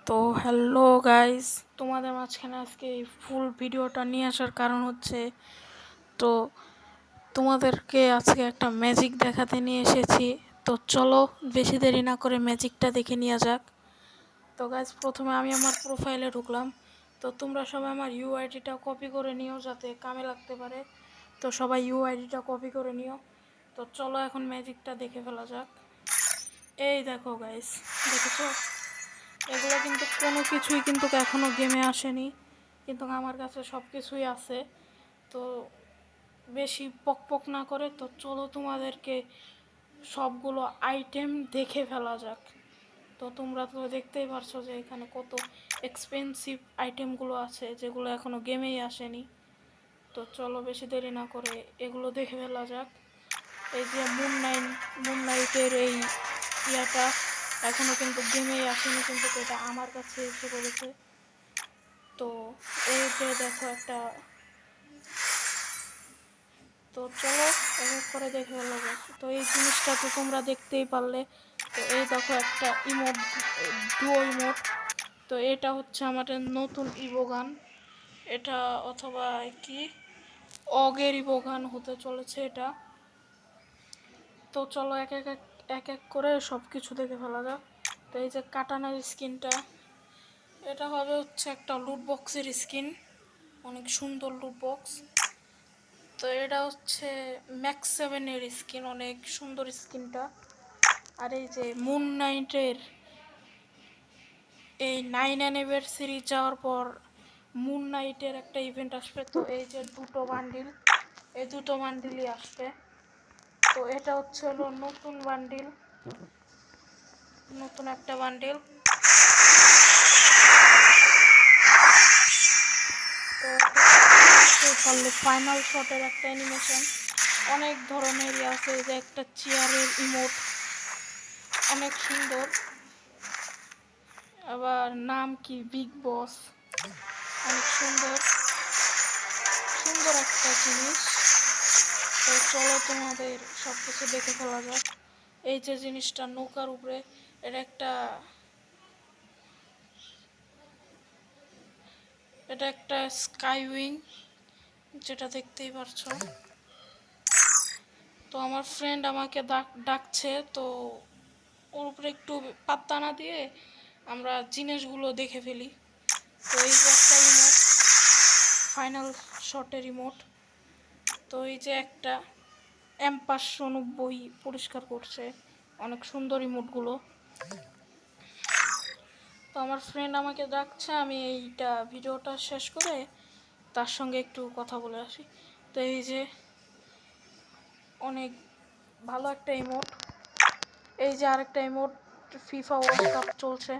তো hello guys, তোমাদের মাঝখানে আজকে এই ফুল ভিডিওটা নিয়ে আসার কারণ হচ্ছে, তো তোমাদেরকে আজকে একটা ম্যাজিক দেখাতে নিয়ে এসেছি। তো চলো বেশি দেরি না করে ম্যাজিকটা দেখে নেওয়া যাক। তো গাইস, প্রথমে আমি আমার প্রোফাইলে ঢুকলাম। তো তোমরা সবাই আমার ইউআইডিটা কপি করে নিও যাতে কামে লাগতে পারে। তো সবাই ইউআইডিটা কপি করে নিও। তো চলো এখন ম্যাজিকটা দেখে ফেলা যাক। এই দেখো গাইস, দেখেছো? এগুলো কিন্তু কোনো কিছুই কিন্তু এখনও গেমে আসেনি, কিন্তু আমার কাছে সব কিছুই আছে। তো বেশি পক পক না করে তো চলো তোমাদেরকে সবগুলো আইটেম দেখে ফেলা যাক। তো তোমরা তো দেখতেই পারছো যে এখানে কত এক্সপেন্সিভ আইটেমগুলো আছে যেগুলো এখনও গেমেই আসেনি। তো চলো বেশি দেরি না করে এগুলো দেখে ফেলা যাক। এই যে মুন নাইটের এই ইয়াটা এখনও কিন্তু গেমেই আসেনি, কিন্তু এটা আমার কাছে এসে পড়েছে। তো এই যে দেখো একটা, তো চলো এক এক করে দেখে ফেলা যাক। তো এই জিনিসটা তো তোমরা দেখতেই পারলে। তো এই দেখো একটা ইমোট, ডুয়ো ইমোট। তো এটা হচ্ছে আমাদের নতুন ইভোগান, এটা অথবা কি অগের ইভোগান হতে চলেছে এটা। তো চলো এক এক করে সব কিছু দেখে ফেলা যাক। তো এই যে কাটানার স্কিনটা, এটা হবে হচ্ছে একটা লুট বক্সের স্কিন, অনেক সুন্দর লুট বক্স। তো এটা হচ্ছে ম্যাক্স 7-এর স্কিন, অনেক সুন্দর স্কিনটা। আর এই যে মুন নাইটের এই 9 অ্যানিভার্সারি যাওয়ার পর মুন নাইটের একটা ইভেন্ট আসবে। তো এই যে দুটো বান্ডিল, এই দুটো বান্ডিলই আসবে। তো এটা হচ্ছে হলো নতুন বান্ডিল, নতুন একটা বান্ডিল। তো পারলে ফাইনাল শটের একটা অ্যানিমেশন, অনেক ধরনেরই আছে। যে একটা চেয়ারের ইমোট, অনেক সুন্দর। আবার নাম কি বিগ বস, অনেক সুন্দর সুন্দর একটা জিনিস। তো চলো তোমাদের সব কিছু দেখে ফেলা যাক। এই যে জিনিসটা নৌকার উপরে, এটা একটা স্কাই উইং, যেটা দেখতেই পারছো। তো আমার ফ্রেন্ড আমাকে ডাকছে, তো ওর উপরে একটু পাত্তা না দিয়ে আমরা জিনিসগুলো দেখে ফেলি। তো এই যে একটা রিমোট, ফাইনাল শটের রিমোট। তো এই যে একটা M590 পরিষ্কার করছে, অনেক সুন্দর রিমোটগুলো। তো আমার ফ্রেন্ড আমাকে ডাকছে, আমি এইটা ভিডিওটা শেষ করে তার সঙ্গে একটু কথা বলে আসি। তো এই যে অনেক ভালো একটা ইমোট। এই যে আরেকটা ইমোট, ফিফা ওয়ার্ল্ড কাপ চলছে।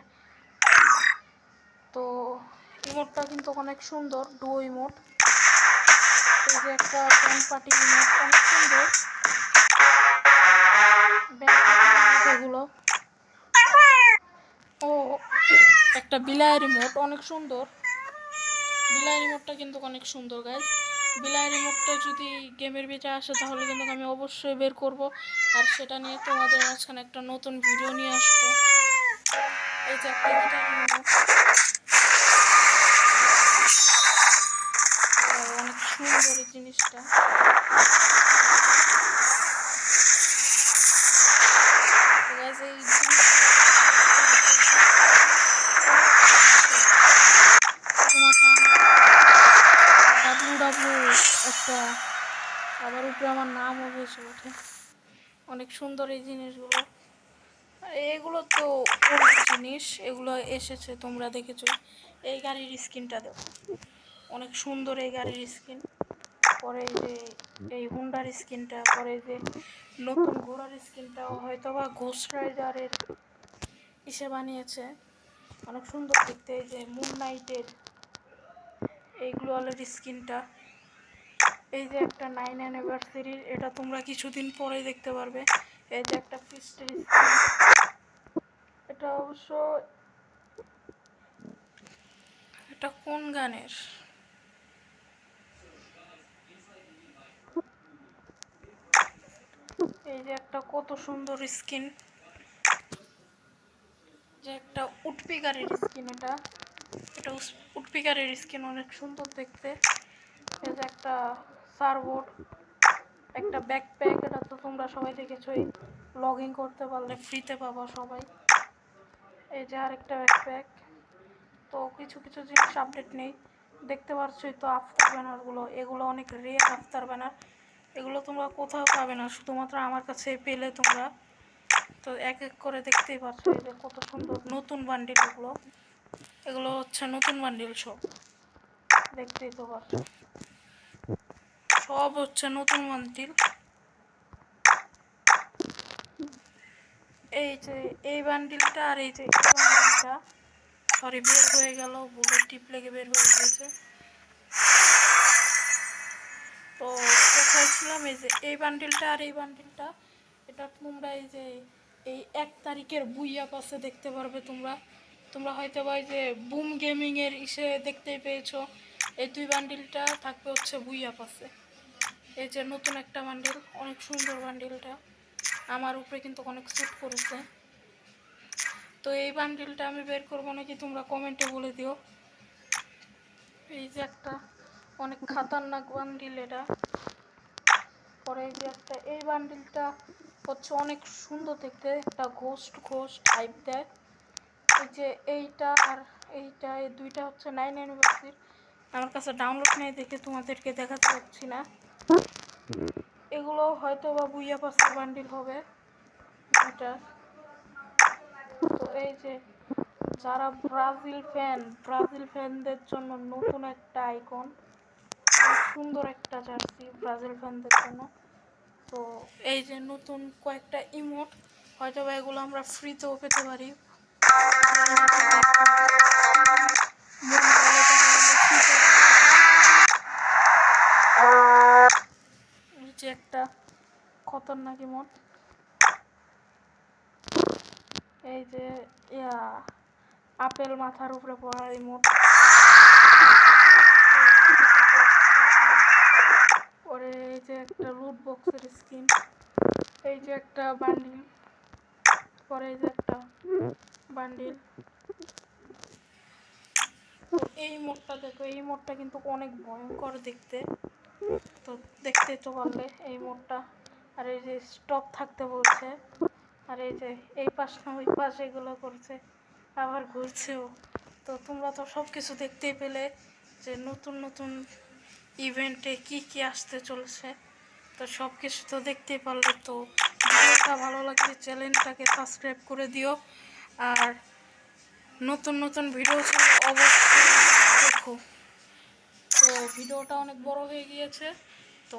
তো ইমোটটা কিন্তু অনেক সুন্দর, ডুয়ো ইমোট। এই যে একটা ব্যান্ড পার্টি ইমোট, অনেক সুন্দর এগুলো। ও একটা বিলাই রিমোট, অনেক সুন্দর। বিলাই রিমোটটা কিন্তু অনেক সুন্দর গাইস। বিলাই রিমোটটা যদি গেমের ভিতরে আসে তাহলে কিন্তু আমি অবশ্যই বের করব, আর সেটা নিয়ে তোমাদের মাঝখানে একটা নতুন ভিডিও নিয়ে আসবো। এই যে একটা গিটার রিমোট, অনেক সুন্দর এই জিনিসটা। এই একটা আবার উপরে আমার নামও ভেসে ওঠে, অনেক সুন্দর এই জিনিসগুলো। এগুলো তো ওল্ড জিনিস, এগুলো এসেছে তোমরা দেখেছো। এই গাড়ির স্কিনটা দেখো, অনেক সুন্দর এই গাড়ির স্কিন। পরে এই যে এই হুন্ডার স্কিনটা, পরে যে নতুন ঘোড়ার স্কিনটাও হয়তো বা ঘোস্ট রাইডারের ইসে বানিয়েছে, অনেক সুন্দর দেখতে। এই যে মুন নাইটের এই গ্লোয়ালের স্কিনটা। এই যে একটা 9 অ্যানিভার্সারির, এটা তোমরা কিছুদিন পরে দেখতে পারবে। এই যে একটা ফিস্টের স্কিন, এটা অবশ্য এটা কোন গানের, এই যে একটা কত সুন্দর স্কিন। যে একটা উটপিকারের স্কিন, এটা এটা উটপিকারের স্কিন, অনেক সুন্দর দেখতে। এই যে একটা সার্ভোড, একটা ব্যাকপ্যাক, এটা তো তোমরা সবাই দেখেছোই, লগ ইন করতে পারলে ফ্রিতে পাবা সবাই। এই যে আরেকটা ব্যাকপ্যাক। তো কিছু কিছু জিনিস আপডেট নেই, দেখতে পাচ্ছই তো আফতার ব্যানারগুলো, এগুলো অনেক রেয়ার আফতার ব্যানার, এগুলো তোমরা কোথাও পাবে না, শুধুমাত্র আমার কাছে পেলে তোমরা। তো এক এক করে দেখতেই পাচ্ছ এই যে কত সুন্দর নতুন বান্ডিল, এগুলো এগুলো হচ্ছে নতুন বান্ডিল, সব দেখতেই তো পাচ্ছ, সব হচ্ছে নতুন বান্ডিল। এই যে এই বান্ডিলটা আর এই যে এই বান্ডিলটা, সরি বের হয়ে গেল, বুলেট টিপ লেগে বের হয়ে গেছে। তো কোথায় ছিলাম, এই যে এই বান্ডিলটা আর এই বান্ডিলটা, এটা তোমরা এই যে এই 1 তারিখের বুইয়া পাশে দেখতে পারবে তোমরা। তোমরা হয়তো বা যে বুম গেমিংয়ের ইসে দেখতেই পেয়েছো, এই 2 বান্ডিলটা থাকবে হচ্ছে বুইয়া পাশে। এই যে নতুন একটা বান্ডিল, অনেক সুন্দর বান্ডিলটা, আমার উপরে কিন্তু অনেক স্যুট করেছে। তো এই বান্ডিলটা আমি বের করবো নাকি তোমরা কমেন্টে বলে দিও। এই যে একটা অনেক খাতারনাক বান্ডিল এটা। পরে এই যে একটা এই বান্ডিলটা হচ্ছে অনেক সুন্দর দেখতে, একটা ঘোস্ট ঘোস্ট টাইপ দেয়। এই যে এইটা আর এইটা, এই দুইটা হচ্ছে 9 অ্যানিভার্সারির, আমার কাছে ডাউনলোড নেই দেখে তোমাদেরকে দেখাতে পারছি না। এগুলো হয়তো বা বুইয়া পাসের বান্ডিল হবে দুইটা। তো এই যে যারা ব্রাজিল ফ্যানদের জন্য নতুন একটা আইকন, সুন্দর একটা জার্সি ব্রাজিল ফ্যানদের জন্য। তো এই যে নতুন কয়েকটা ইমোট, হয়তো বা এগুলো আমরা ফ্রিতেও পেতে পারি, এই যে একটা খতরনাক ইমোট, এই যে ইয়া আপেল মাথার উপরে পড়ার ইমোট। পরে এই যে একটা লুট বক্সের স্কিন, এই যে একটা বান্ডিল, পরে এই যে একটা বান্ডিল। তো এই মোডটা দেখো, এই মোডটা কিন্তু অনেক ভয়ঙ্কর দেখতে, তো দেখতে তো পারলে এই মোডটা। আর এই যে স্টপ থাকতে বলছে, আর এই যে এই পাশ না ওই পাশ এগুলো করছে, আবার ঘুরছেও। তো তোমরা তো সব কিছু দেখতেই পেলে যে নতুন নতুন ইভেন্টে কি কি আসতে চলেছে, তো সব কিছু তো দেখতেই পারলে। তো ভিডিওটা ভালো লাগলে চ্যানেলটাকে সাবস্ক্রাইব করে দিও, আর নতুন নতুন ভিডিও অবশ্যই দেখো। তো ভিডিওটা অনেক বড় হয়ে গিয়েছে, তো